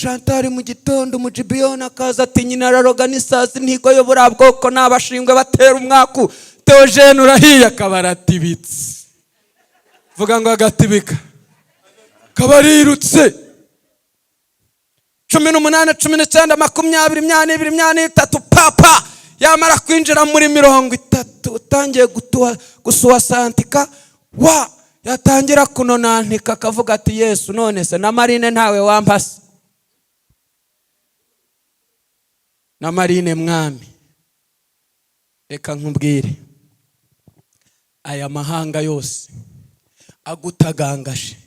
Chantal mu gitondo umujibiyona akaza ati nyina araroga n'isazi ntigoyo buriya bwoko n'abashingwe batera umwaku. Theogene urahiye akabaratibitse. Vuga ngo agatibika kabarirutse. 18, 19, 20, 23 papa yamara kwinjira muri 30 utangiye gusuwa santika wa yatangira kunonantika akavuga ati Yesu none se na Marine ntawe wampase. Na Marine mwami reka nkubwire aya mahanga yose agutagangaje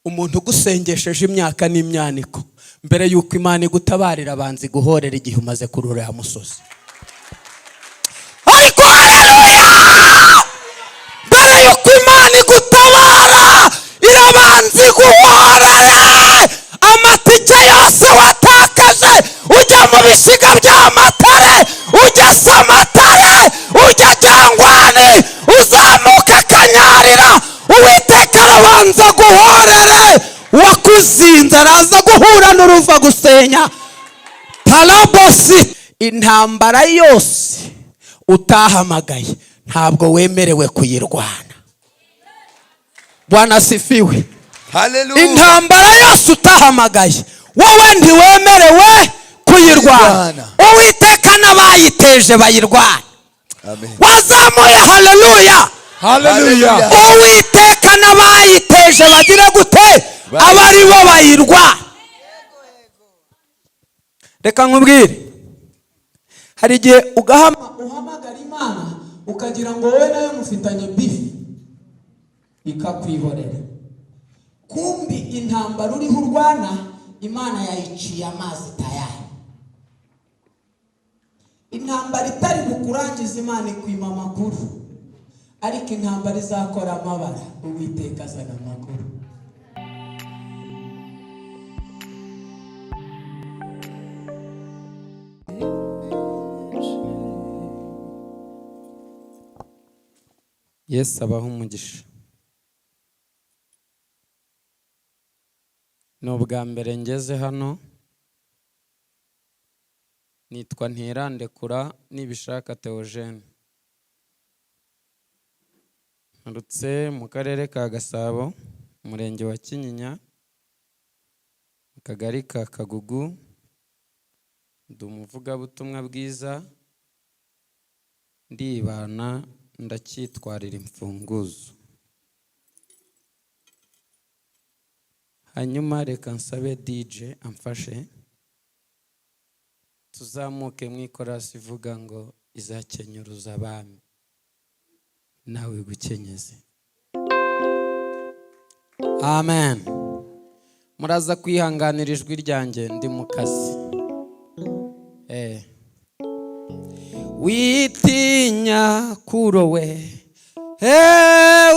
umuntu gusengesheje imyaka n'imyaniko mbere yuko Imana igutabarira abanzi guhorera igihe umaze kurura musozi. Ariko haleluya mbere yuko Imana igutabara irabanzi guhorera amatike yose watakaje ujya mu bisiga by'amatare ujya Samatare ujya Jangwani uzamuka Kanyarira Uwiteka arabanza guhorere wakuzinze araza guhura n'uruva gusenya Tarabosi. Intambara yose utahamagaye ntabwo wemerewe kuyirwana. Bwana sifiwe. Haleluya. Intambara yose utahamagaye wowe ntiwemerewe kuyirwana. Uwiteka n'abayiteje bayirwana. Amen. Wazamuye haleluya. Haleluya. Uwiteka n'abayiteje bagira gute abari bo bayirwana. Reka nkubwire hari igihe uhamagara Imana ukagira ngo wowe nayo mufitanye bifi ikakwihorera. Kumbi intambara uriho urwana Imana yayiciye amazi tayari. Intambara itari bukurangiza Imana ikwima amakuru, ariko intambara izakora amabara Uwiteka azana amakuru. Yesu abaho umugisha. Ni ubwa mbere ngeze hano. Nitwa Ntirandekura nibishaka Theogene. Nturutse mu karere ka Gasabo, umurenge wa Kinyinya, mu kagari ka Kagugu. Ndi umuvugabutumwa bwiza, ndibana ndacyitwarira imfunguzo. Hanyuma reka nsabe DJ amfashe tuzamuke mu ikorasi ivuga ngo izakenyuruza abami nawe gukenyeze. Amen. Muraza kwihanganira ijwi ryanjye ndi mu kazi. Witinya kurowe,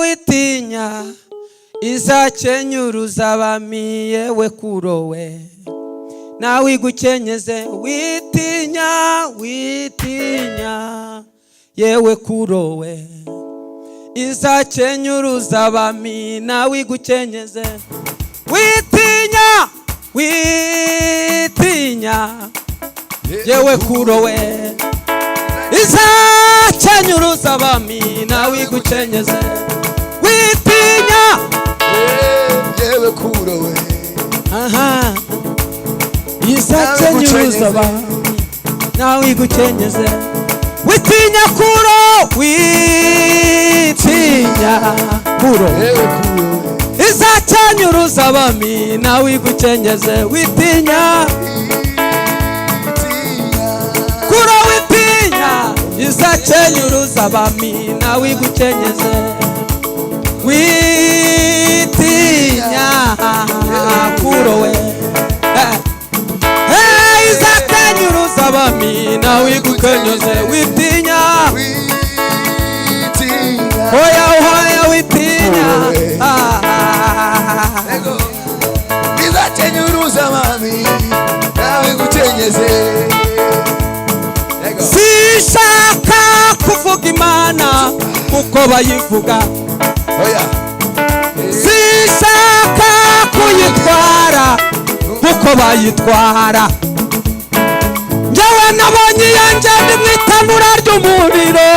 witinya izakenyuruza abami yewe kurowe nawe igukenyeze. Witinya, witinya yewe kurowe izakenyuruza abami nawe igukenyeze. Witinya, witinya yewe kurowe izakenyuruza abami nawe igukenyeze. Witinya yewe kurowe izakenyuruza abami nawe igukenyeze. Witinya kuro, witinya kuro izakenyuruza abami nawe igukenyeze. Witinya kuro, witinya izakenyuruza abami nawe igukenyeze. Witinya kuro we izakenyuruza abami nawe igukenyeze. Witinya, hoya hoya witinya izakenyuruza abami nawe igukenyeze. Sishaka kuvuga Imana uko bayivuga. Sishaka kuyitwara nk'uko bayitwara. Njyewe nabonye iyanjye ndi mu itanura ry'umuriro,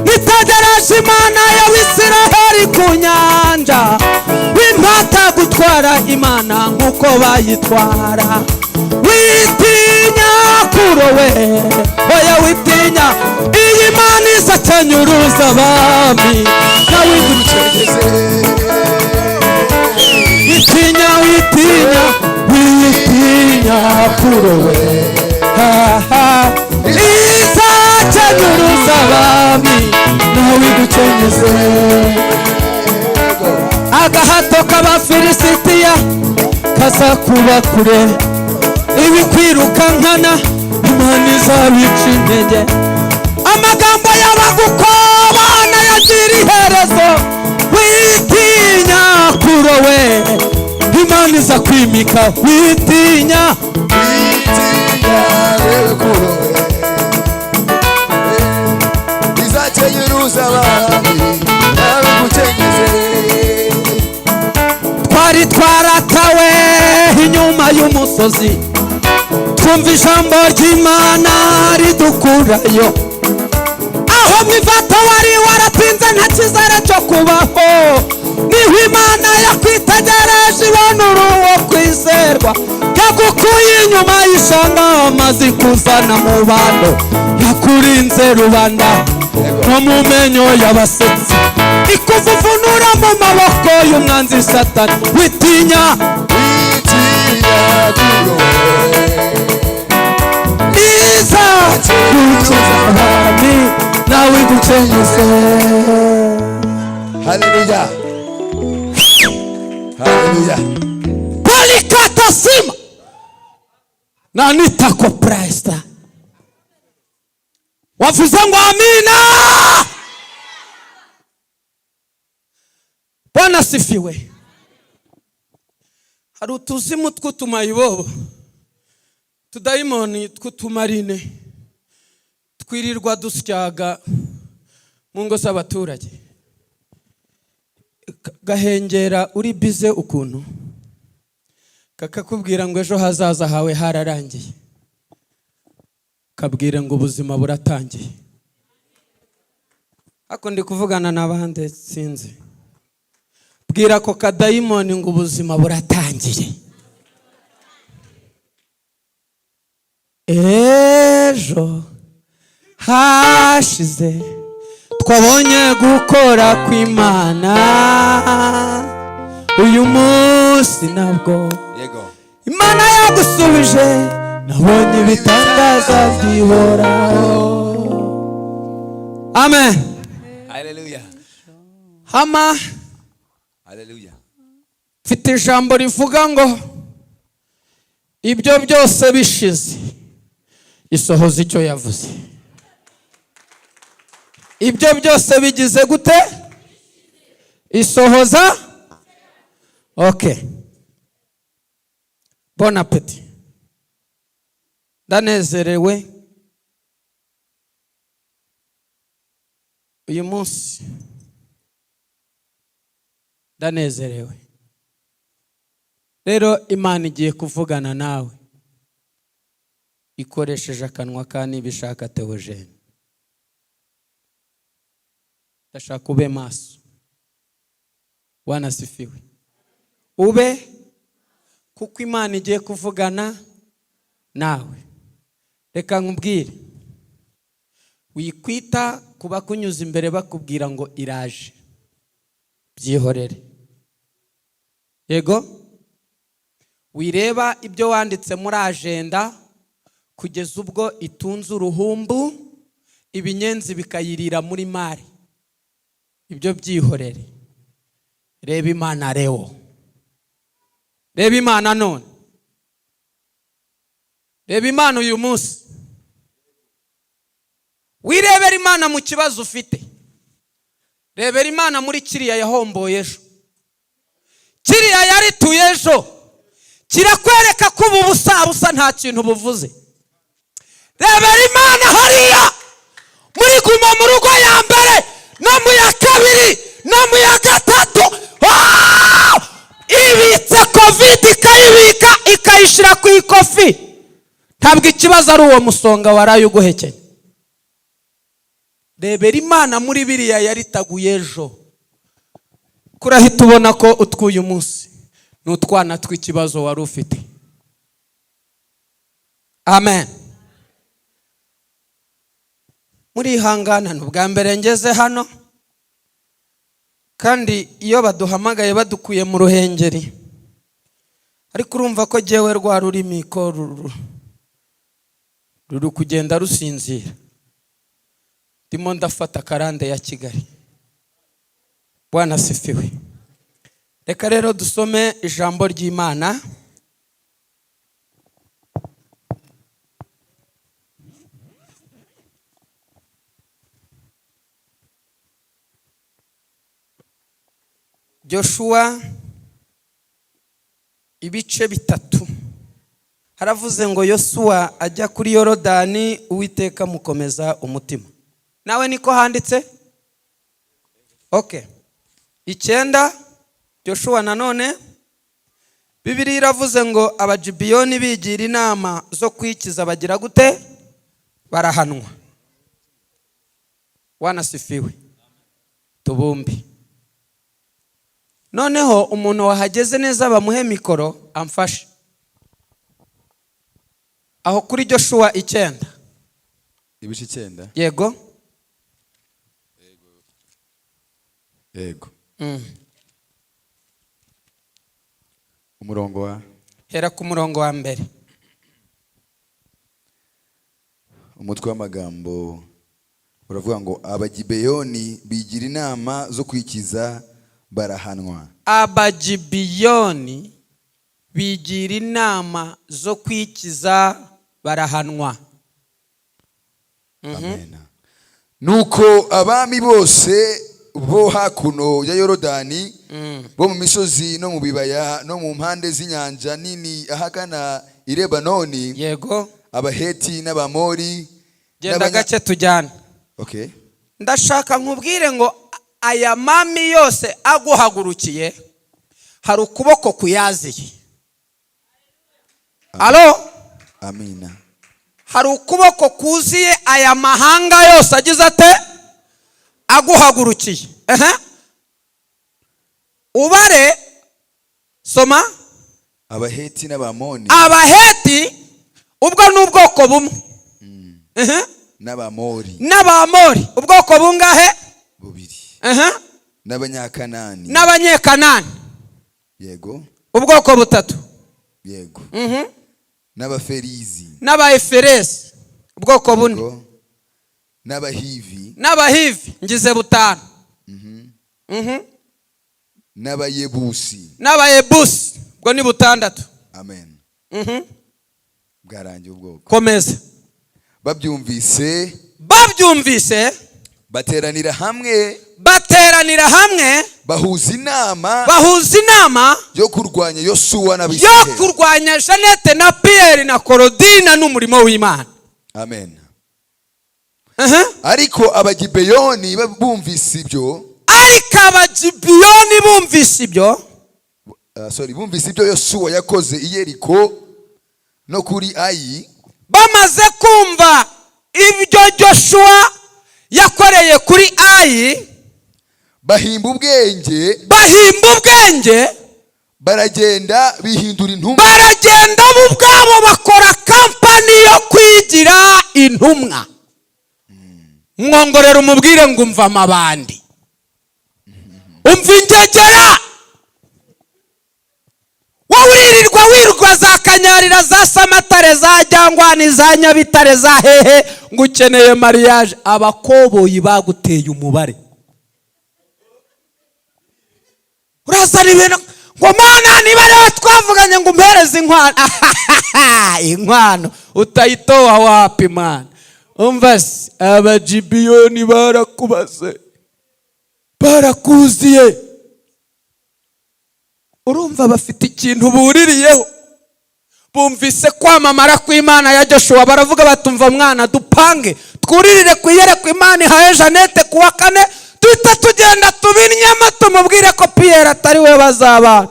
nitegereje Imana y'Abisiraheli ku nyanja. Wimpata gutwara Imana nk'uko bayitwara. Witinya kurowe, oya witinya, iyi Mana izakenyuruza abami nawe igucengeze. Witinya, witinya, witinya kurowe, izakenyuruza abami nawe igucengeze. Agahato k'Abafilisitiya kazakuba kure, ibikwirukankana Imana izabica intege. Amagambo y'abagukobana yagira iherezo. Witinya kurowe, Imana iza kwimika. Witinya, witinya yewe kurowe, izakenyuruza abami nawe igucengeze. Twari twaratawe inyuma y'umusozi, twumva ijambo ry'Imana ridukurayo. Aho mwivata wari waratinze nta cyizere cyo kubaho, niho Imana yakwitegereje ibona uri uwo kwizerwa. Yagukuye inyuma y'ishanga amaze kuzana mu bando, yakurinze rubanda no mu menyo y'abasetsi, ikuvuvunura mu maboko y'umwanzi Satani. Witinya, witinya kurowe, izakenyuruza abami nawe igucengeze. haleluya, haleluya. Polikatasima na nitako presta. Wavuze ngo amina. Bwana sifiwe. Hari utuzimu tw'utumayibobo, tudayimoni tw'utumarine twirirwa dusyaga mu ngo z'abaturage. Gahengera uri bize ukuntu, kakakubwira ngo ejo hazaza hawe hararangiye, kabwira ngo ubuzima buratangiye. Ako ndi kuvugana n'abandi sinzi. Bwira ko kadayimoni ngo ubuzima buratangiye. Ejo hashize twabonye gukora kw'Imana, uyu munsi nabwo Imana yagusubije. Nabonye ibitangaza byihoraho. Amen. Haleluya, Hama haleluya. mfite ijambo rivuga ngo ibyo byose bishize isohoza icyo yavuze. Ibyo byose bigize gute? Isohoza. Okay. Bon appétit. Ndanezerewe uyu munsi, ndanezerewe. Rero Imana igiye kuvugana nawe ikoresheje akanwa ka Nibishaka Theogene. Ndashaka ube maso. Bwana sifiwe. Ube, kuko Imana igiye kuvugana nawe. Reka nkubwire, wikwita kuba kunyuza imbere bakubwira ngo iraje, byihorere. Yego, wireba ibyo wanditse muri agenda kugeza ubwo itunze uruhumbu, ibinyenzi bikayirira muri mari. Ibyo byihorere. Reba Imana reo. Reba Imana none. Reba Imana uyu munsi. Wirebera Imana mu kibazo ufite. Rebera Imana muri kiriya yahomboye ejo. Kiriya yarituye ejo. Kirakwereka ko ubu busa nta kintu buvuze. Rebera Imana hariya muri Guma mu Rugo ya mbere no mu ya kabiri no mu ya gatatu. Ibitse COVID ikayibika ntabwo ikibazo ari uwo musonga waraye uguhekenya. Rebera Imana muri biriya yaritaguye ejo, kurahita ubona ko utwuye umunsi n'utwana tw'ikibazo wari ufite. Amen. Muri ihangana n'ubwa mbere ngeze hano, kandi iyo baduhamagaye badukuye mu ruhengeri, ariko urumva ko jyewe rwa rurimi ko ruri kugenda rusinzira, ndimo ndafata karande ya Kigali. Bwana sifiwe. Reka rero dusome ijambo ry'Imana. Joshua ibice bitatu. Haravuze ngo Yosuwa ajya kuri Yorodani, Uwiteka mukomeza umutima. Nawe niko handitse? Okay. 9 Joshua nanone Bibiliya iravuze ngo abagibiyoni bigira inama zo kwikiza bagira gute? Barahanwa. Wanasifiwe. Tubumbi. Noneho umuntu wahageze neza bamuhe mikoro amfashe. Aho kuri Joshua 9. Ibice 9. Yego. Yego. Umurongo wa hera ku murongo wa mbere. Umutwe w'amagambo uravuga ngo abagibeyoni bigira inama zo kwikiza barahanwa. Abagibiyoni bigira inama zo kwikiza barahanwa. Amen. Nuko abami bose bo hakuno ya Yorodani, bo mu misozi no mu bibaya no mu mpande z'inyanja nini ahagana i Lebanoni, yego, Abaheti n'Abamori, genda gace tujyana. Okay. Ndashaka nkubwire ngo aya mami yose aguhagurukiye hari ukuboko kuyaziye. Alo? Amina. Hari ukuboko kuziye aya mahanga yose agize ate? Aguhagurukiye. Ubare soma. Abaheti n'Abamoni. Abaheti ubwo n'ubwoko bumwe. N'Abamori. N'Abamori ubwoko bungahe? Bubiri. N'Abanyakanani. N'Abanyekanani. Yego. Ubwoko butatu. Yego. N'Abaferizi. N'Abaeferesi ubwoko bune. N'Abahivi. N'Abahivi ngize butanu. N'Abayebusi. N'Abayebusi ubwo ni butandatu. Amen. Bwarangiye ubwoko. Komeza. Babyumvise bateranira hamwe bahuza inama yo kurwanya Yosuwa n'Abisirayeli, yo kurwanya Jeanette na Pierre na Korodina n'umurimo w'Imana. Amen. Ariko abagibeyoni bumvise ibyo, bumvise ibyo Yosuwa yakoze i Yeriko no kuri Ayi. Bamaze kumva ibyo Joshua yakoreye kuri Ayi, bahimba ubwenge, baragenda bihindura intumwa, baragenda bo ubwabo bakora kampani yo kwigira intumwa. Mwongorera umubwire ngo umva amabandi, umva ingegera. Wawurirwa wirwa za Kanyarira, za Samatare, za Jangwani, za Nyabitare, za hehe ngo ukeneye mariage. Abakoboyi baguteye umubare. Urazana ibintu ngo mana niba rero twavuganye ngo umpereze inkwano. Inkwano utayitoa wapi mana? Umva se abagibiyoni barakubaze, barakuziye. Urumva bafite ikintu buririyeho. Bumvise kwamamara kw'Imana ya Joshua, baravuga batumva mwana dupange twuririre kuyereka Imana ihaye Jeanette kuwa 4, duhita tugenda tubinyama tumubwire ko Pierre atari we bazabana.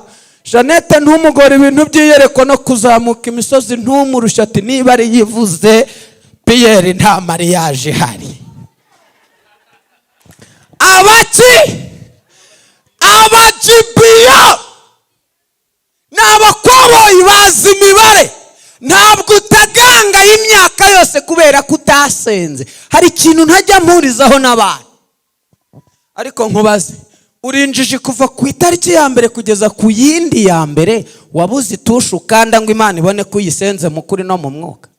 Jeannette ntumugore ibintu by'iyereko no kuzamuka imisozi ntumurusha ati niba ari yivuze Pierre nta mariage ihari. Abajibiyo n'abakoboyi bazi imibare. Ntabwo utaganga imyaka yose kubera kutasenze. Hari ikintu ntajya mpurizaho n'abantu. Ariko nkubaze, urinjije kuva ku itariki ya mbere kugeza ku yindi ya mbere wabuze itusha ukanda ngo Imana ibone ko uyisenze mu kuri no mu mwuka?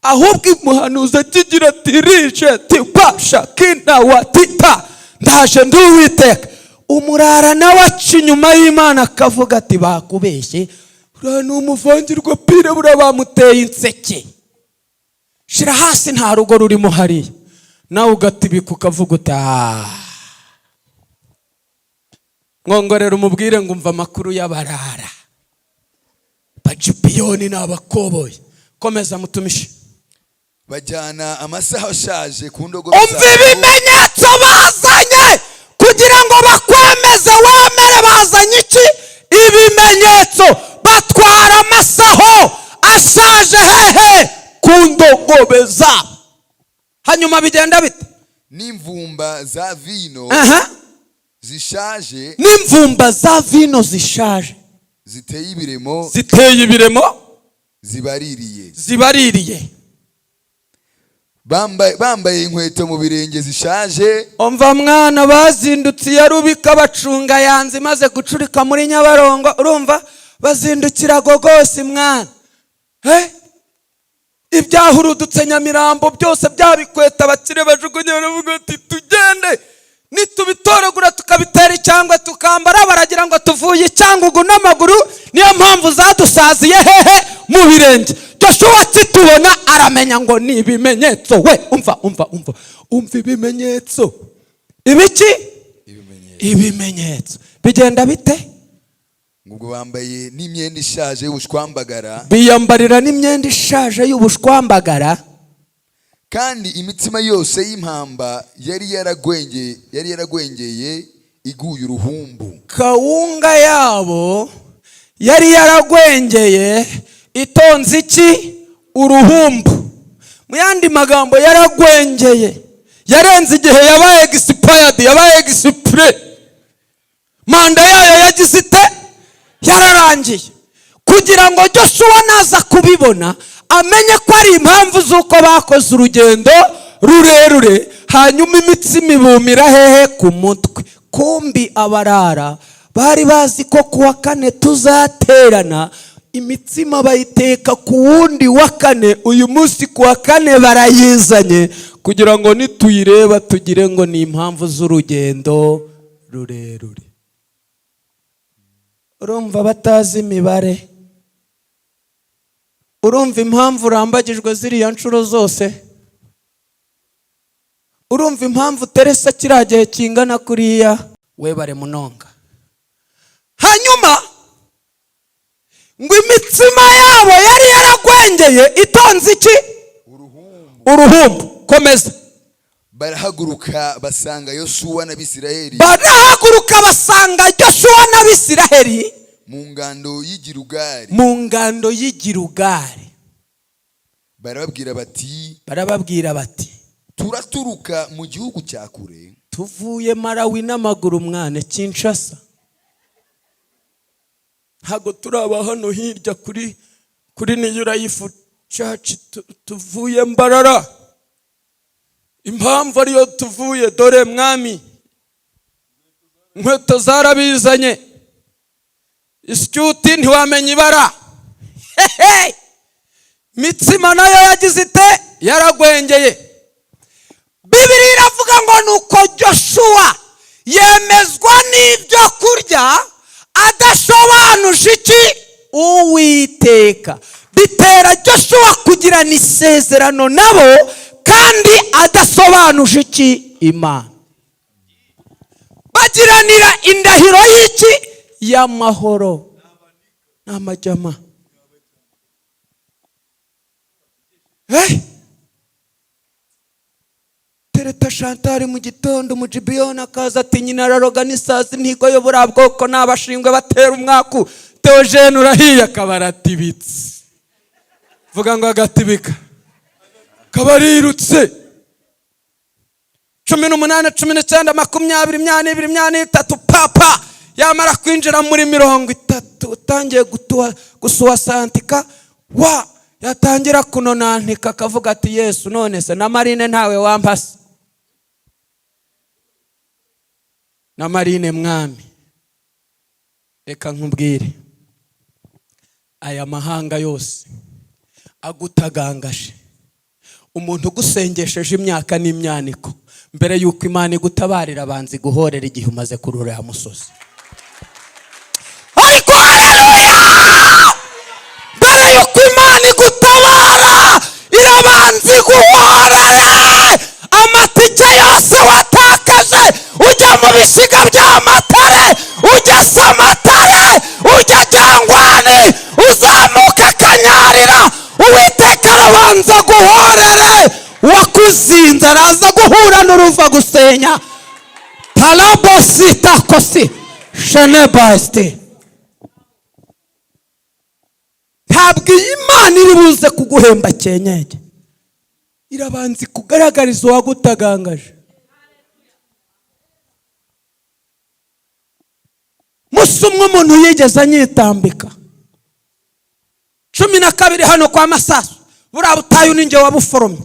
Ahubwo umuhanuzi akigira ati rije tipasha kina watita ndaje nduwiteka, umurara nawe aca inyuma y'Imana akavuga ati bakubeshye, uriya ni umuvangirwa Pire buriya bamuteye inseke, shira hasi nta rugo rurimo hariya. Nawe ugatibika ukavuga uti mwongorera umubwire ngo umva amakuru y'abarara. Bajipiyoni n'abakoboyi. Komeza mutumishe. Bajyana amasaha ashaje ku ndogo. Umva ibimenyetso bazanye kugira ngo bakwemeze wemere. Bazanye iki? Ibimenyetso. Batwara amasaho ashaje hehe ku ndogobe zabo. Hanyuma bigenda bite? N'imvumba za vino zishaje. N'imvumba za vino zishaje ziteye ibiremo. Zibaririye. Bambaye inkweto mu birenge zishaje. Umva mwana, bazindutse ya Rubika bacunga yanze imaze gucurika muri Nyabarongo. Urumva bazindukira gogose mwana. Ibyahurudutse Nyamirambo byose byabikweta bakire bajugunye baravuga ati tugende, nitubitoragura tukabitera cyangwa tukambara baragira ngo tuvuye Cyangugu n'amaguru. Niyo mpamvu zadusaziye hehe mu birenge. Joshua kitubona aramenya ngo ni ibimenyetso. We umva ibimenyetso. Ibiki? Ibimenyetso. Bigenda bite? Ubwo bambaye n'imyenda ishaje y'ubushwambagara. Biyambarira n'imyenda ishaje y'ubushwambagara. Kandi imitsima yose y'impamba yari yaragwengeye iguye uruhumbu. Kawunga yabo yari yaragwengeye itonze iki? Uruhumbu. Mu yandi magambo yaragwengeye, yarenze igihe yabaye expired, yabaye expire. Manda yayo yagize ite? Yararangiye. Kugira ngo Joshua naza kubibona amenye ko ari impamvu z'uko bakoze urugendo rurerure, hanyuma imitsima ibumira hehe? Ku mutwe. Kumbi abarara bari bazi ko kuwa kane tuzaterana, imitsima bayiteka ku wundi wa kane. Uyu munsi kuwa kane barayizanye kugira ngo nituyireba tugire ngo ni impamvu z'urugendo rurerure. Urumva batazi imibare? Urumva impamvu urambagijwe ziriya nshuro zose? Urumva impamvu Teresa kiriya gihe kingana kuriya? We bare munonga. Hanyuma ngo imitsima yabo yari yaragwengeye itonze iki? Uruhumbu. Komeza. Barahaguruka basanga Yosuwa n'Abisiraheli. Mu ngando y'Igirugari. Barababwira bati turaturuka mu gihugu cya kure. Tuvuye Malawi n'amaguru mwane Kinshasa. Hago turaba hano hirya kuri New Life Church, tuvuye Mbarara. Impamvu ariyo tuvuye, dore mwami inkweto zarabizanye, isyuti ntiwamenya ibara. Mitsima nayo yagize ite? Yaragwengeye. Bibiliya iravuga ngo nuko Joshua yemezwa n'ibyo kurya adasobanuje iki? Uwiteka. Bitera Joshua kugirana isezerano nabo kandi adasobanuje iki? Imana. Bagiranira indahiro y'iki? Y'amahoro n'amajyama. gutereta Chantal mu gitondo umujibiyoni akaza ati nyina araroga n'isazi ntigoye buriya bwoko n'abashingwe batera umwaku Theogene urahiye akabaratibitse vuga ngo agatibika kabarirutse 18 19 20 23 papa yamara kwinjira muri 30 utangiye gusuwa santika wa yatangira kunonantika akavuga ati Yesu none se na Marine ntawe wampase na Marine mwami reka nkubwire aya mahanga yose agutagangaje umuntu ugusengesheje imyaka n'imyaniko mbere yuko Imana igutabarira abanzi guhorera igihe umaze kurura musozi ariko haleluya mbere yuko Imana igutabara irabanzi guhorera amatike yose watakaje ujya mu bisiga by'amatare ujya Samatare ujya Jangwani uzamuka Kanyarira Uwiteka arabanza guhorere wakuzinze araza guhura n'uruva gusenya Talabosita kosi Shenebaste ntabwo Imana iri buze kuguhemba cyenyege irabanza kugaragariza uwagutagangaje musumwe umuntu yigeze anyitambika 12 hano kwa Masasu buriya butayu ninjye wabuforomye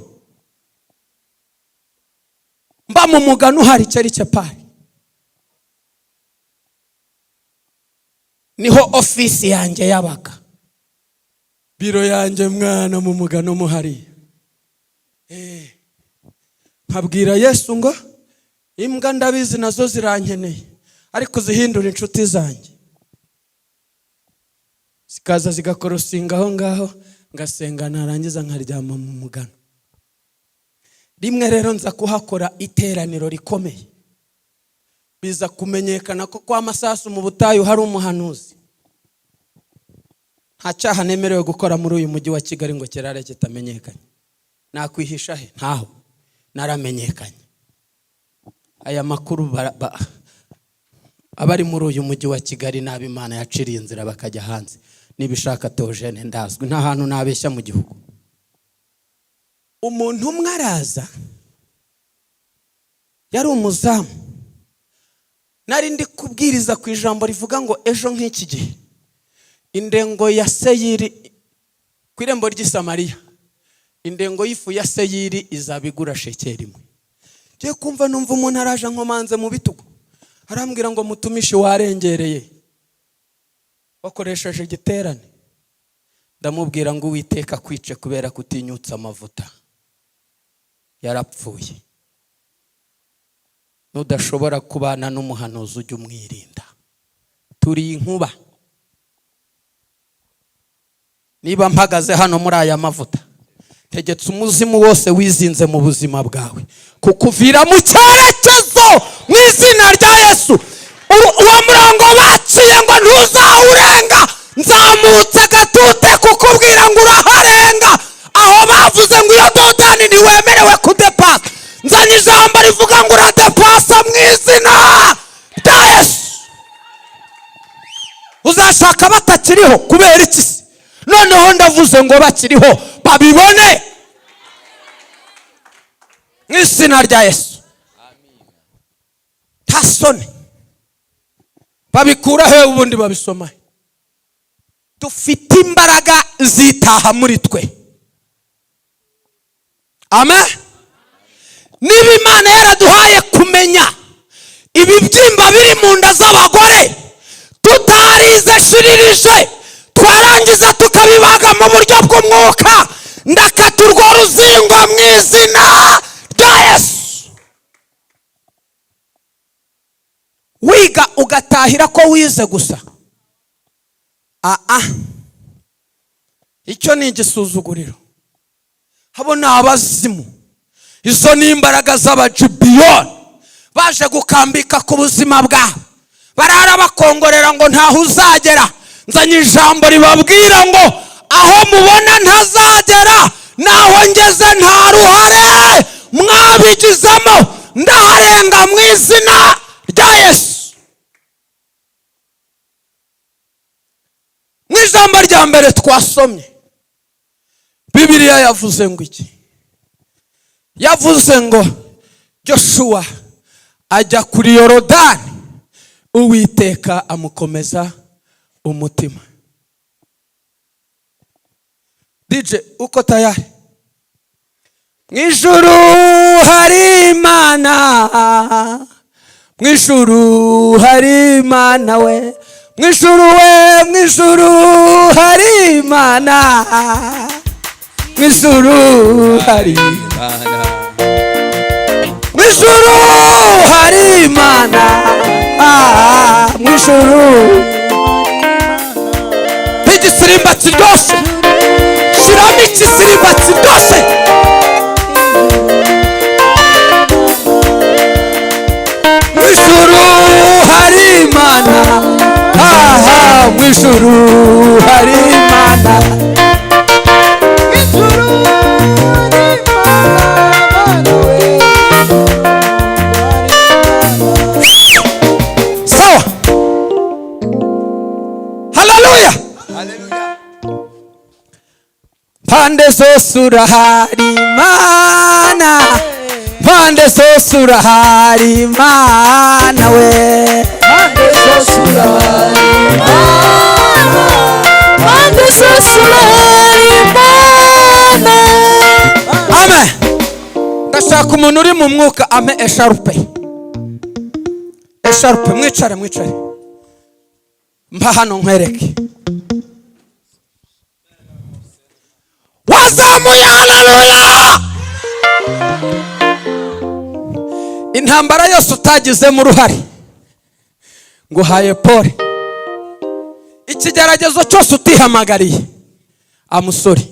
mba mu mugano hari cyari cyapari niho office yanjye yabaga biro yanjye mwana mu mugano muhari nkabwira Yesu ngo imbwa ndabizi nazo zirankeneye ariko zihindura inshuti zanjye zikaza zigakorosinga aho ngaho ngasenga narangiza nkaryama mu mugano rimwe rero nza kuhakora iteraniro rikomeye biza kumenyekana ko kwa Masasu mu butayu hari umuhanuzi nta cyaha nemerewe gukora muri uyu mujyi wa Kigali ngo kirare kitamenyekanye nakwihisha he ntaho naramenyekanye aya makuru abari muri uyu mujyi wa Kigali n'abimana yaciriye inzira bakajya hanze nibishaka Theogene ndazwi nta hantu nabeshya mu gihugu umuntu umwe araza yari umuzamu nari ndi kubwiriza ku ijambo rivuga ngo ejo nk'iki gihe indengo ya Seyiri ku irembo ry'Isamariya indengo y'ifu ya Seyiri izabigura shekeri imwe je kumva numva umuntu araje nkomanze mu bitugu arambwira ngo mutumishi warengereye wakoresheje igiterane ndamubwira ngo Uwiteka kwice kubera kutinyutsa amavuta yarapfuye nudashobora kubana n'umuhanuzi ujye umwirinda turi inkuba niba mpagaze hano muri aya mavuta tegetse umuzimu wose wizinze mu buzima bwawe kukuvira mu cyerekezo mu izina rya Yesu uwo murongo baciye ngo ntuzawurenga nzamutse gatute kukubwira ngo uraharenga aho bavuze ngo iyo Dodani ntiwemerewe kudepasa nzanye ijambo rivuga ngo uradepasa mu izina rya Yesu uzashaka batakiriho kubera iki noneho ndavuze ngo bakiriho babibone mu izina rya Yesu tasone babikura he ubundi babisoma dufite imbaraga zitaha muri twe amen niba Imana yaraduhaye kumenya ibibyimba biri mu nda z'abagore tutarize shiririje twarangiza tukabibaga mu buryo bw'umwuka ndakaturwa ruzingo mu izina rya Yesu wiga ugatahira ko wize gusa icyo ni igisuzuguriro habona abazimu izo ni imbaraga z'abajibiyoni baje gukambika ku buzima bwawe barara bakongorera ngo ntaho uzagera nzanye ijambo ribabwira ngo aho mubona ntazagera naho ngeze nta ruhare mwabigizemo ndaharenga mu izina rya Yesu. Mu ijambo rya mbere twasomye Bibiliya yavuze ngo iki? Yavuze ngo Joshua ajya kuri Yorodani, Uwiteka amukomeza umutima. DJ uko tayari? Mwijuru hari Imana, mwijuru hari Imana we, mwijuru we, mwijuru hari Imana, mwijuru hari Imana, mwijuru hari Imana, mwijuru. Igisirimba kiryoshe, shiramo igisirimba kiryoshe. Mwijuru hari Imana, mwijuru hari Imana, mwijuru hari Imana. Sawa. Haleluya. Haleluya. Pande zose urahari Imana, pande zose urahari Imana we, pande zose urahari Imana, pande zose urahari Imana. Amen. Ndashaka umuntu uri mu mwuka ame esharupe. Esharupe, mwicare mwicare. Mpa hano nkwereke. Wazamuye haleluya. Intambara yose utagizemo uruhare nguhaye pole. Ikigeragezo cyose utihamagariye amusore.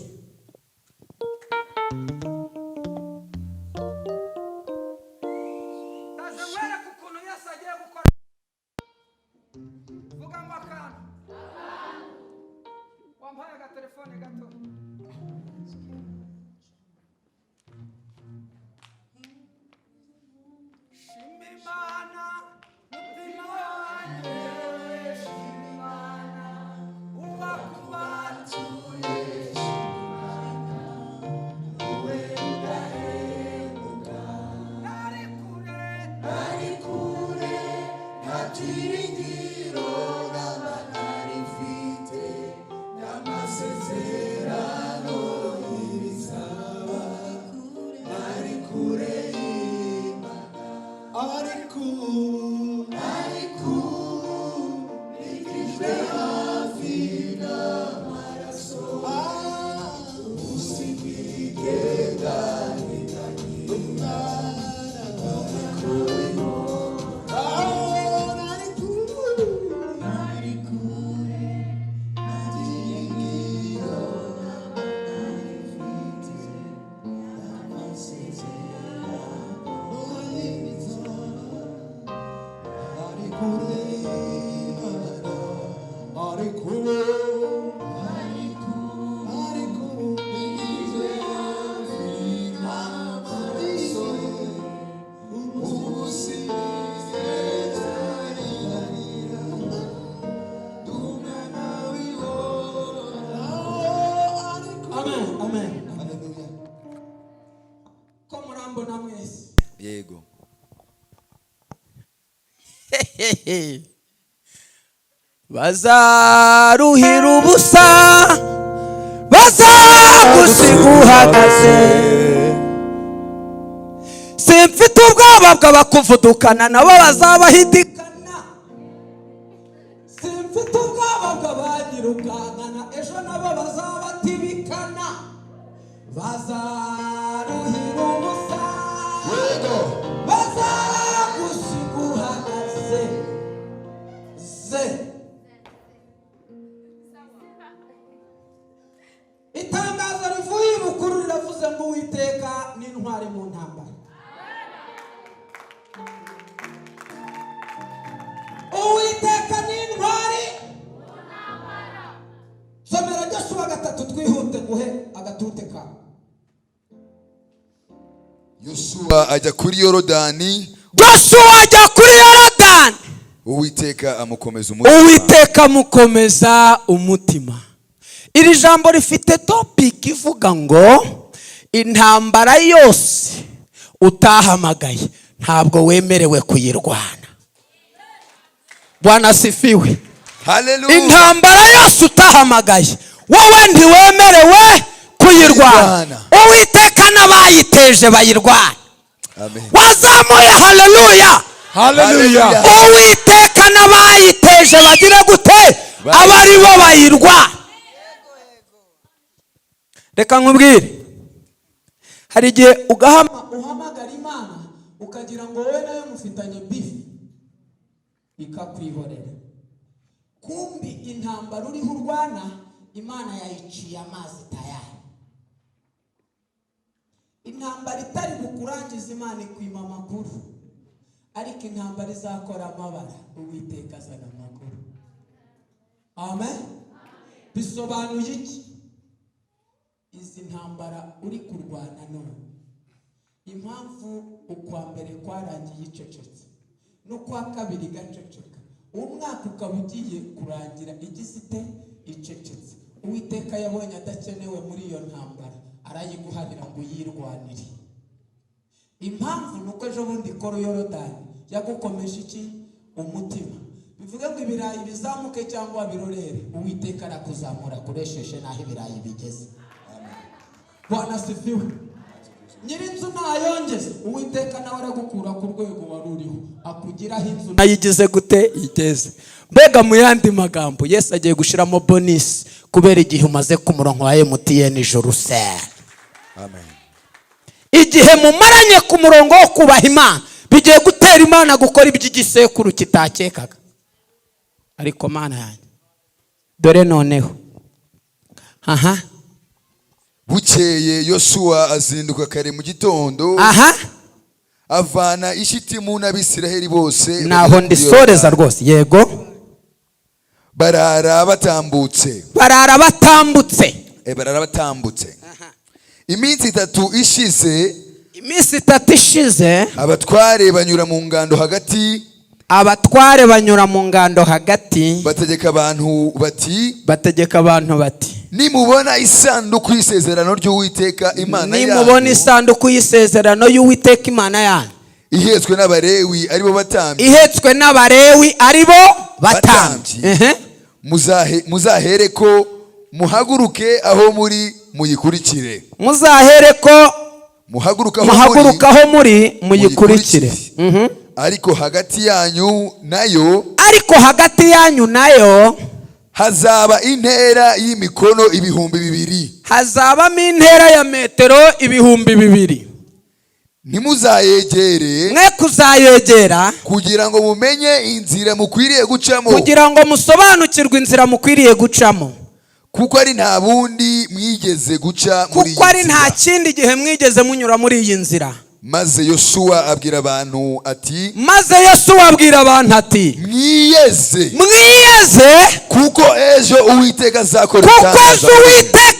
Yego. Bazaruhira ubusa, bazagusiga uhagaze. Simfite ubwoba bw'abakuvudukana nabo bazabahidikana. Simfite ubwoba bw'abanyirukankana ejo nabo bazabatibikana. Bazaruhira ubusa, bazagusiga uhagaze. Itangazo rivuye ibukuru riravuze ngo Uwiteka ni intwari mu ntambara. Uwiteka ni intwari mu ntambara. Somera Joshua 3 twihute guhe agatute ka. Yosuwa ajya kuri Yorodani. Yosuwa ajya kuri Yorodani. Uwiteka amukomeza umutima. Uwiteka amukomeza umutima. Iri jambo rifite topic ivuga ngo intambara yose utahamagaye ntabwo wemerewe kuyirwana. Bwana asifiwe. Hallelujah. Intambara yose utahamagaye wowe ntiwemerewe kuyirwana. Uwiteka n'abayiteje bayirwana. Amen. Wazamuye haleluya. Hallelujah. Uwiteka n'abayiteje bagire gute? Abari bo bayirwana. Reka nkubwire, hari igihe uhamagara Imana ukagira ngo wowe nayo mufitanye bifu ikakwihorera. Kumbi intambara uriho urwana Imana yayiciye amazi tayari. Intambara itari bukurangiza Imana ikwima amakuru, ariko intambara izakora amabara Uwiteka azana amakuru. Amen. Bisobanuye iki? Izi ntambara uri kurwana none, impamvu ukwa mbere kwarangiye icecetse n'ukwa kabiri gaceceka, umwaka ukaba ugiye kurangira igisite icecetse, Uwiteka yabonye adakenewe muri iyo ntambara arayiguharira ngo uyirwanire. Impamvu nuko ejo bundi koro Yorodani yagukomeje iki? Umutima. Bivuga ngo ibirayi bizamuke cyangwa birorere, Uwiteka arakuzamura kuresheje naho ibirayi bigeze. Bwana asifiwe. Nyirinzu ntayongeze, Uwiteka nawe aragukura ku rwego waruriho akugiraho inzu nayigize gute igeze. Mbega mu yandi magambo Yesu agiye gushiramo bonus kubera igihe umaze ku murongo wa MTN Jerusalem. Amen. Igihe mumaranye ku murongo wo kubaha Imana bigiye gutera Imana gukora iby'igisekuru kitakekaga. Ariko Mana yanjye dore noneho Bukeye Yosuwa azinduka kare mu gitondo. Avana ishitimu n'Abisiraheli bose. Naho ndisoreza rwose. Yego. Barara batambutse. Iminsi itatu ishize. Abatware banyura mu ngando hagati. Bategeka abantu bati. Nimubona isanduku y'isezerano y'Uwiteka Imana yanyu. Ihetswe n'Abalewi aribo batambyi. Muzahereko muhaguruke aho muri muyikurikire. Ariko hagati yanyu nayo hazaba intera y'imikono 2,000. Hazabamo intera ya metero 2,000. Ntimuzayegere. Mwe kuzayegera kugira ngo mumenye inzira mukwiriye gucamo. Kugira ngo musobanukirwe inzira mukwiriye gucamo. Kuko ari nta bundi mwigeze guca muri iyi nzira. Kuko ari nta kindi gihe mwigeze munyura muri iyi nzira. Maze Yosuwa abwira abantu ati. Mwiyeze. Kuko ejo Uwiteka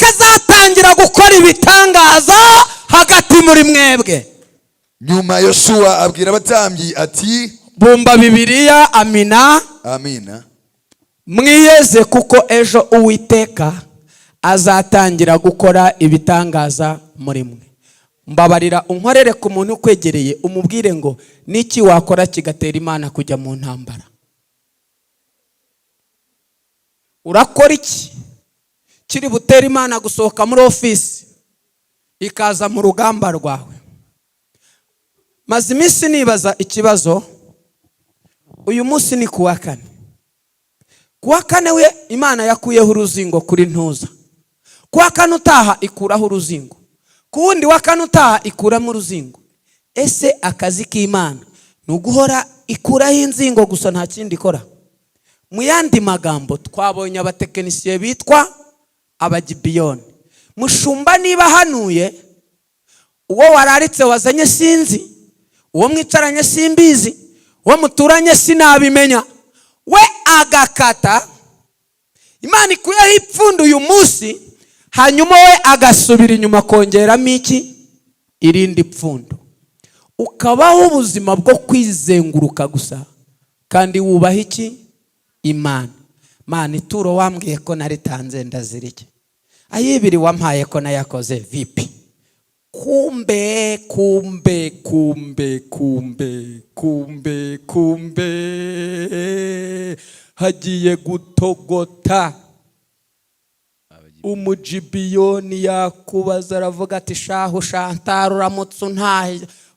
azatangira gukora ibitangaza hagati muri mwebwe. Nyuma Yosuwa abwira abatambyi ati. Bumba Bibiliya. Amina. Mwiyeze kuko ejo Uwiteka azatangira gukora ibitangaza muri mwe. Mbabarira unkorere ku muntu ukwegereye umubwire ngo niki wakora kigatera Imana kujya mu ntambara. Urakora iki kiri butera Imana gusohoka muri ofisi ikaza mu rugamba rwawe? Maze iminsi nibaza ikibazo. Uyu munsi ni kuwa kane. Kuwa kane we Imana yakuyeho uruzingo kuri Ntuza. Kuwa kane utaha ikuraho uruzingo. Kuwundi wa kane utaha ikuramo uruzingo. Ese akazi k'Imana ni uguhora ikuraho inzingo gusa nta kindi ikora? Mu yandi magambo twabonye abatekinisiye bitwa abagibiyoni. Mushumba niba hanuye uwo wararitse wazanye sinzi, uwo mwicaranye simbizi, uwo muturanye sinabimenya, we agakata. Imana ikuyeho ipfundo uyu munsi, hanyuma we agasubira inyuma kongeramo iki? Irindi pfundo. ukabaho ubuzima bwo kwizenguruka gusa kandi wubaha iki? Imana. Mana, ituro wambwiye ko naritanze ndazirike, ayibiri wampaye ko nayakoze vipi? Kumbe hagiye gutogota. Umujibiyoni yakubaza aravuga ati shahu Shantara uramutse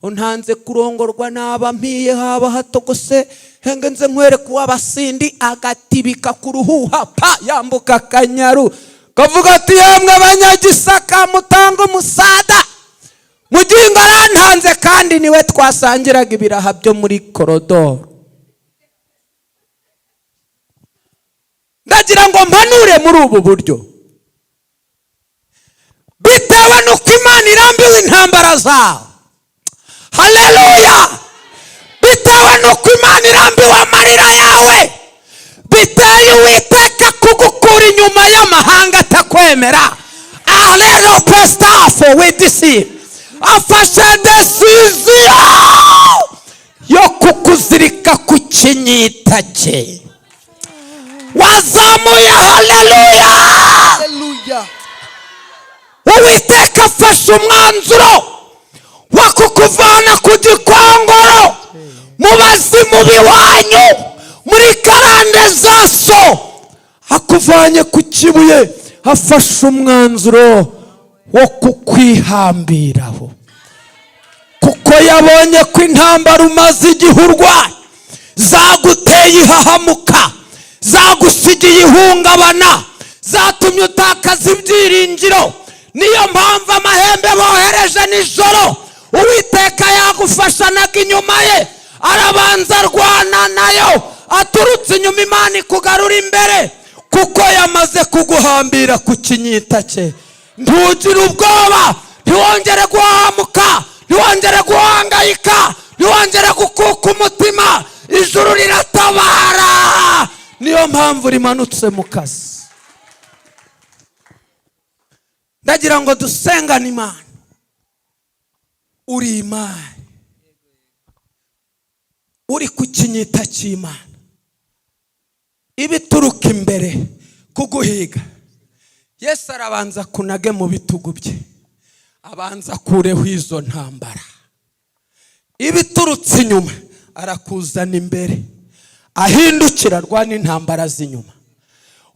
untanze kurongorwa naba mpiye haba hatogose henge nze nkwereke uw'abasindi agatibika ku ruhuha pa yambuka Akanyaru kavuga ati yemwe abanyagisaka mutanga umusada mugingo arantanze kandi niwe twasangiraga ibiraha byo muri korodoro. Ndagira ngo mpanure muri ubu buryo, bitewe nuko Imana irambiwe intambara zawe. Haleluya! Bitewe nuko Imana irambiwe amarira yawe, biteye Uwiteka kugukura inyuma y'amahanga atakwemera. Alero Pestafo widisi afashe decision yo kukuzirika ku kinyita cye. Wazamuye haleluya! Haleluya! Uwiteka afashe umwanzuro wo kukuvana ku gikongoro mu bazimu biwanyu muri karande zaso, akuvanye ku kibuye, afashe umwanzuro wo kukwihambiraho kuko yabonye ko intambara umaze igihe urwaye zaguteye ihahamuka, zagusigiye ihungabana, zatumye utakaza ibyiringiro. Niyo mpamvu amahembe bohereje nijoro Uwiteka yagufashanaga inyuma ye, arabanza arwana nayo, aturutse inyuma Imana ikugarura imbere kuko yamaze kuguhambira ku kinyita cye. Ntugire ubwoba, ntiwongere guhamuka, ntiwongere guhangayika, ntiwongere gukuka umutima. Ijuru riratabara, niyo mpamvu rimanutse mu kazi. Ndagira ngo dusengane Imana. Uri Imana, uri ku kinyita cy'Imana, ibituruka imbere kuguhiga. Yesu arabanza kunage mu bitugu bye, abanza kureho izo ntambara. Ibiturutse inyuma arakuzana imbere, ahindukira arwana intambara z'inyuma.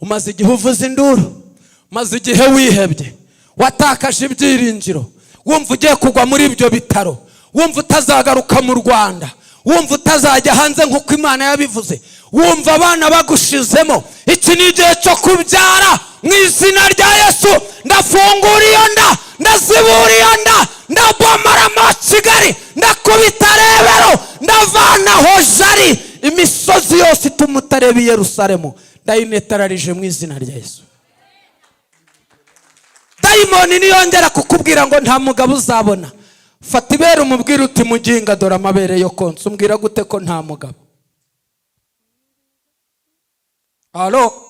Umaze igihe uvuza induru, umaze igihe wihebye, watakaje ibyiringiro, wumva ugiye kugwa muri ibyo bitaro, wumva utazagaruka mu Rwanda, wumva utazajya hanze nk'uko Imana yabivuze, wumva abana bagushizemo. Iki ni igihe cyo kubyara mu izina rya Yesu. Ndafungura iyo nda, ndazibura iyo nda, ndabomoramo Kigali, ndakubita Rebero, ndavanaho Jari, imisozi yose ituma utareba i Yerusalemu ndayinetararije mu izina rya Yesu. Dayimoni niyongera kukubwira ngo nta mugabo uzabona, fata ibere umubwire uti muginga dore amabere yo konsa. Umbwira gute ko nta mugabo? Alo?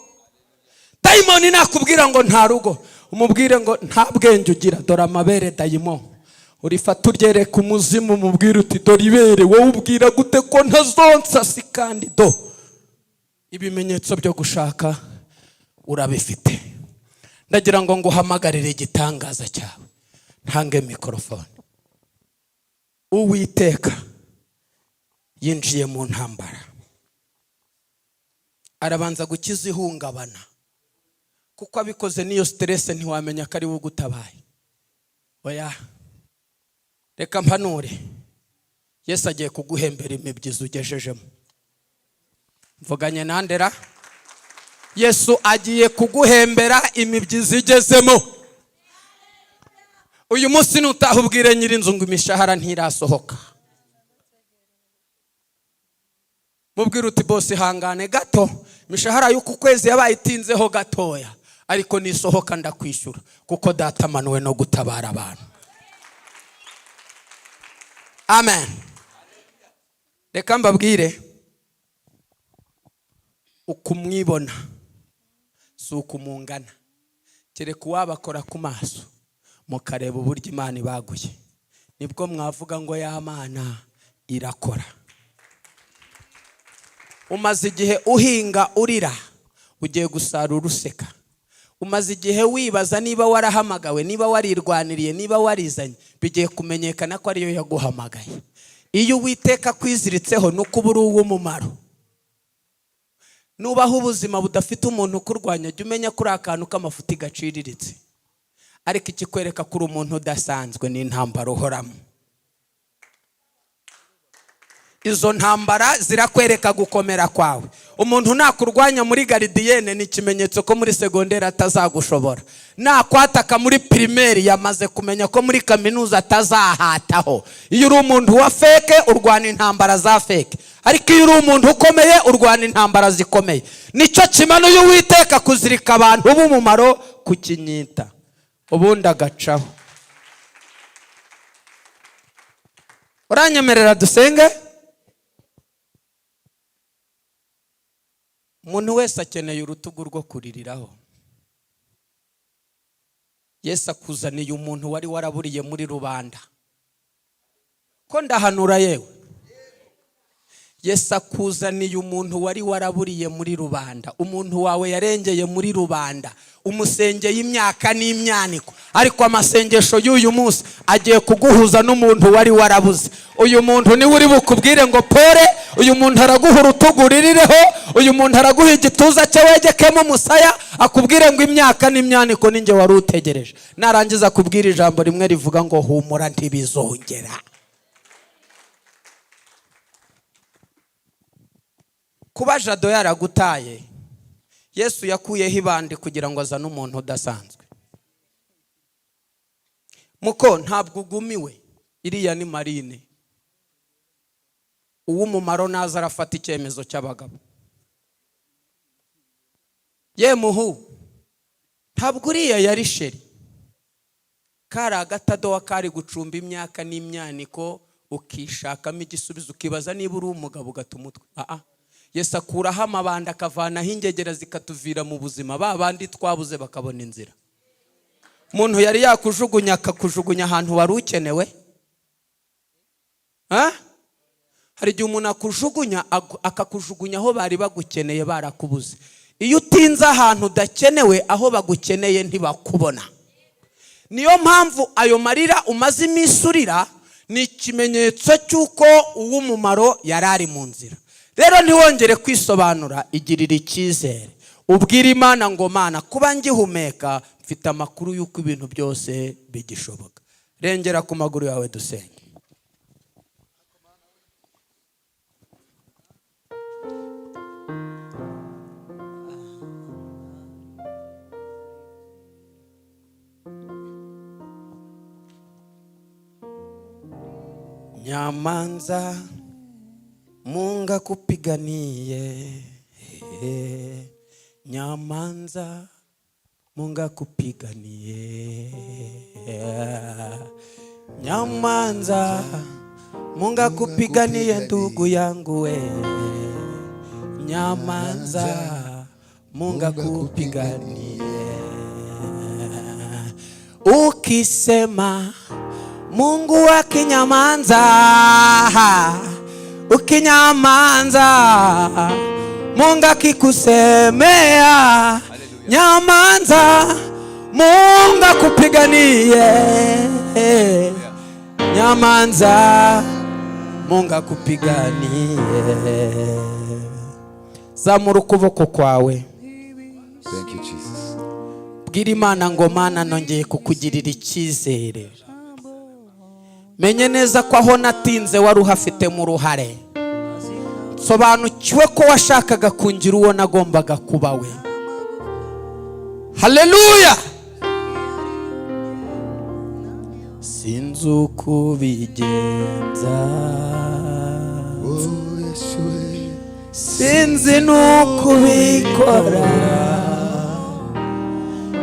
Dayimoni nakubwira ngo nta rugo, umubwire ngo nta bwenge ugira dore amabere dayimoni. Urifata uryereka umuzimu, umubwire uti dore ibere. Wowe ubwira gute ko ntazonsa? Si kandi do ibimenyetso byo gushaka urabifite. Ndagira ngo nguhamagarire igitangaza cyawe. Ntange mikrofone. Uwiteka yinjiye mu ntambara, arabanza gukiza ihungabana, kuko abikoze niyo stress ntiwamenya ko ari we ugutabaye. Oya, reka mpanure, Yesu agiye kuguhembera imibyizi ugejejemo. Mvuganye nandera, Yesu agiye kuguhembera imibyizi igezemo. Uyu munsi nutahubwire nyirinzu ngo imishahara ntirasohoka, mubwire uti boss hangane gato, imishahara y'uku kwezi yabaye itinzeho gatoya, ariko nisohoka ndakwishyura kuko data manuwe no gutabara abantu. Amen. Reka mbabwire, ukumwibona si ukumungana, kereka uwabakora ku maso mukareba uburyo Imana ibaguye. nibwo mwavuga ngo ya Mana irakora. Umaze igihe uhinga urira, ugiye gusarura useka. Umaze igihe wibaza niba warahamagawe, niba warirwaniriye, niba warizanye, bigiye kumenyekana ko ariyo yaguhamagaye. Iyo Uwiteka kwiziritseho nuko uburi uw'umumaro. Nubaho ubuzima budafite umuntu ukurwanya, jya umenya kuri akantu k'amafuti gaciriritse, ariko ikikwereka kuri umuntu udasanzwe ni intambara uhoramo. Izo ntambara zirakwereka gukomera kwawe. Umuntu nakurwanya muri garidiyene ni ikimenyetso ko muri segonderi atazagushobora. Nakwataka muri primaire yamaze kumenya ko muri kaminuza atazahataho. Iyo uri umuntu wa feke urwana intambara za feke, ariko iyo uri umuntu ukomeye urwana intambara zikomeye. Nicyo kimanuye Uwiteka kuzirika abantu b'umumaro ku kinyita, ubundi agacaho. Uranyemerera dusenge? Umuntu wese akeneye urutugu rwo kuririraho. Yesu akuzaniye umuntu wari waraburiye muri rubanda. Ko ndahanura yewe? Yesu akuzaniye umuntu wari waraburiye muri rubanda. Umuntu wawe yarengeye muri rubanda, umusengeye imyaka n'imyaniko, ariko amasengesho y'uyu munsi agiye kuguhuza n'umuntu wari warabuze. Uyu muntu niwe uri bukubwire ngo pore, uyu muntu araguha urutugu ririreho, uyu muntu araguha igituza cye wegekemo umusaya, akubwire ngo imyaka n'imyaniko ninjye wari utegereje. Narangiza kubwira ijambo rimwe rivuga ngo humura ntibizongera. Kuba Jado yaragutaye, Yesu yakuyeho ibandi kugira ngo azane umuntu udasanzwe. Muko ntabwo ugumiwe, iriya ni Marine. Uw'umumaro naza arafata icyemezo cy'abagabo. Ye muhu, ntabwo uriya yari sheri. Kari agatadowa kari gucumba imyaka n'imyaniko, ukishakamo igisubizo ukibaza niba uri umugabo ugata umutwe. Yesu akuraho amabanda akavanaho ingegera zikatuvira mu buzima, ba bandi twabuze bakabona inzira. Umuntu yari yakujugunya akakujugunya ahantu wari ukenewe? Hari igihe umuntu akujugunya akakujugunya aho bari bagukeneye barakubuze. Iyo utinze ahantu udakenewe, aho bagukeneye ntibakubona. Niyo mpamvu ayo marira umaze iminsi urira ni ikimenyetso cy'uko uw'umumaro yari ari mu nzira. Rero ntiwongere kwisobanura, igirira icyizere, ubwira Imana ngo Mana kuba ngihumeka mfite amakuru y'uko ibintu byose bigishoboka. Rengera ku maguru yawe dusenge. Nyamanza Munga kupiganiye, Nyamanza Munga kupiganiye, Nyamanza Munga kupiganiye ndugu yangu we, Nyamanza Munga kupiganiye. Ukisema Mungu akinyamanza, ukinyamanza Mungu akikusemea, nyamanza Mungu akupiganiye, nyamanza Mungu akupiganiye. Zamura ukuboko kwawe. Thank you Jesus. Bwira Imana ngo Mana nongeye kukugirira icyizere. Menye neza ko aho natinze wari uhafite mu ruhare. Sobanukiwe ko washakaga kungira uwo nagombaga kuba we. Haleluya. Sinzi uko bigenza, sinzi nuko bikora,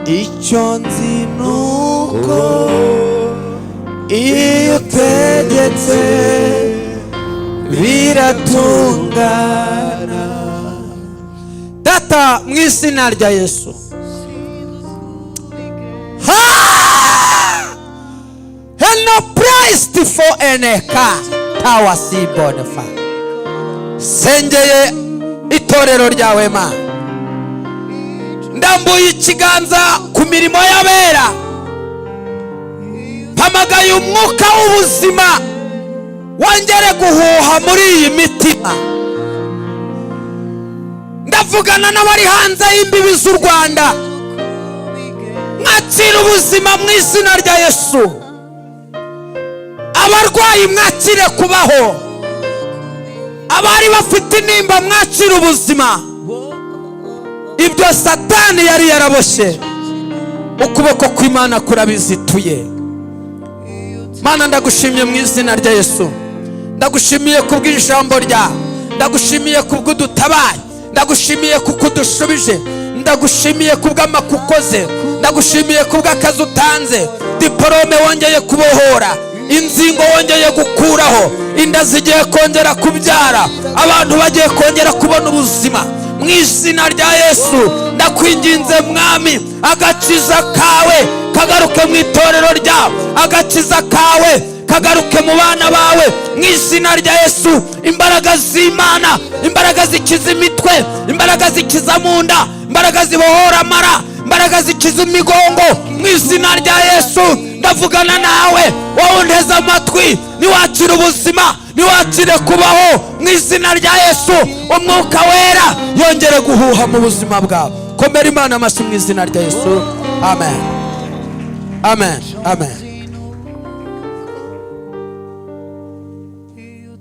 icyo nzi nuko iyo utegetse biratungana. Data mu izina rya Yesu, no price istifo eneka tawasibonefa. Sengeye itorero ryawe Mana, ndambuye ikiganza ku mirimo y'abera, mpamagaye umwuka w'ubuzima wongere guhuha muri iyi mitima. Ndavugana n'abari hanze y'imbibi z'u Rwanda, mwakire ubuzima mu izina rya Yesu. Abarwayi mwakire kubaho, abari bafite intimba mwakire ubuzima. Ibyo Satani yari yaraboshye, ukuboko kw'Imana kurabizituye. Mana, ndagushimiye mu izina rya Yesu. Ndagushimiye kubw'ijambo ryawe, ndagushimiye kubw'udutabaye, ndagushimiye kuko udushubije, ndagushimiye kubw'amakukoze, ndagushimiye kubw'akazi utanze, diporome wongeye kubohora, inzingo wongeye gukuraho, inda zigiye kongera kubyara, abantu bagiye kongera kubona ubuzima. Mu izina rya Yesu ndakwinginze Mwami, agakiza kawe kagaruke mu itorero ryawe, agakiza kawe kagaruke mu bana bawe mu izina rya Yesu. Imbaraga z'Imana, imbaraga zikiza imitwe, imbaraga zikiza mu nda, imbaraga zibohora amara, imbaraga zikiza imigongo mu izina rya Yesu. Ndavugana nawe, wowe unteze amatwi, niwakire ubuzima, niwakire kubaho mu izina rya Yesu. Umwuka wera yongere guhuha mu buzima bwawe. Komera Imana amashyi mu izina rya Yesu. Amen, amen, amen.